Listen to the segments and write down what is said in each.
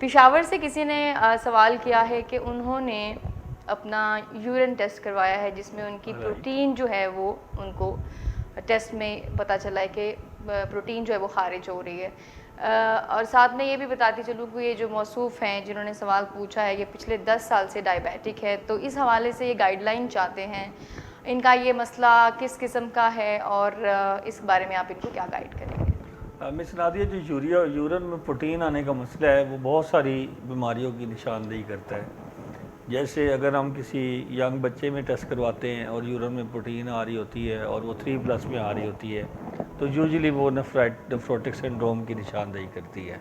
पेशावर से किसी ने सवाल किया है कि उन्होंने अपना यूरिन टेस्ट करवाया है जिसमें उनकी प्रोटीन जो है वो उनको टेस्ट में पता चला है कि प्रोटीन जो है वो खारिज हो रही है। और साथ में ये भी बताती चलूँ कि ये जो मौसूफ़ हैं जिन्होंने सवाल पूछा है ये पिछले 10 साल से डायबिटिक है, तो इस हवाले से ये गाइडलाइन चाहते हैं। इनका ये मसला किस किस्म का है और इस बारे में आप इनको क्या गाइड करेंगे? मिस नादिया, जो यूरिन में प्रोटीन आने का मसला है वो बहुत सारी बीमारियों की निशानदेही करता है। जैसे अगर हम किसी यंग बच्चे में टेस्ट करवाते हैं और यूरिन में प्रोटीन आ रही होती है और वो 3+ में आ रही होती है तो यूजुअली वो नेफ्रोटिक सिंड्रोम की निशानदेही करती है।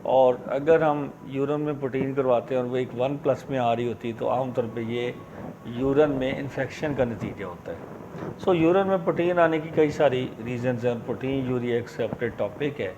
और अगर हम यूरिन में प्रोटीन करवाते हैं और वो एक 1+ में आ रही होती है तो आमतौर पे ये यूरिन में इन्फेक्शन का नतीजा होता है। सो यूरिन में प्रोटीन आने की कई सारी रीजंस हैं। प्रोटीन यूरिया एक सेपरेट टॉपिक है,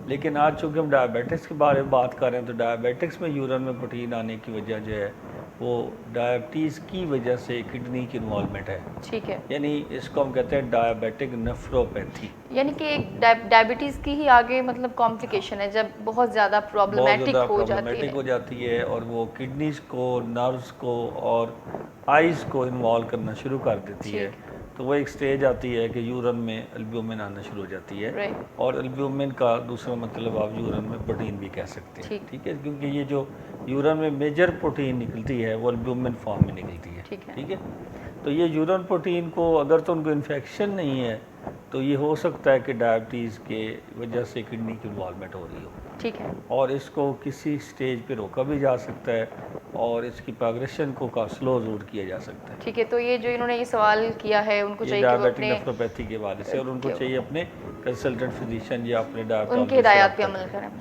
लेकिन आज चूँकि हम डायबिटिक्स के बारे में बात कर रहे हैं तो डायबिटिक्स में यूरिन में प्रोटीन आने की वजह जो है वो डायबिटीज़ की वजह से किडनी की इन्वॉल्वमेंट है। ठीक है, यानी इसको हम कहते हैं डायबिटिक नेफ्रोपैथी। यानी कि एक डायबिटीज़ की ही आगे मतलब कॉम्प्लिकेशन है जब बहुत ज़्यादा बहुत प्रॉब्लमेटिक ज़्यादा हो जाती प्रॉब्लमेटिक है। हो जाती है और वो किडनीज़ को, नर्व्स को और आइज़ को इन्वॉल्व करना शुरू कर देती है। ठीक, तो वो एक स्टेज आती है कि यूरिन में एल्ब्यूमिन आना शुरू हो जाती है। राइट, और एल्ब्यूमिन का दूसरा मतलब आप यूरिन में प्रोटीन भी कह सकते हैं। ठीक, ठीक है, क्योंकि ये जो यूरिन में मेजर प्रोटीन निकलती है वो एल्ब्यूमिन फॉर्म में निकलती है। ठीक है, ठीक है, तो ये यूरिन प्रोटीन को अगर तो उनको इन्फेक्शन नहीं है तो ये हो सकता है कि डायबिटीज़ के वजह से किडनी की इन्वॉल्वमेंट हो रही हो, ठीक है, और इसको किसी स्टेज पे रोका भी जा सकता है और इसकी प्रोग्रेशन को का स्लो ज़रूर किया जा सकता है। ठीक है। तो ये जो इन्होंने ये सवाल किया है उनको ये चाहिए कि वो डायबिटिक अपने नेफ्रोपैथी के हवाले से, और उनको कि चाहिए अपने कंसल्टेंट फिजिशियन या अपने उनकी डायबिटोलॉजिस्ट से हिदायत पे रब्ता अमल करें। करें।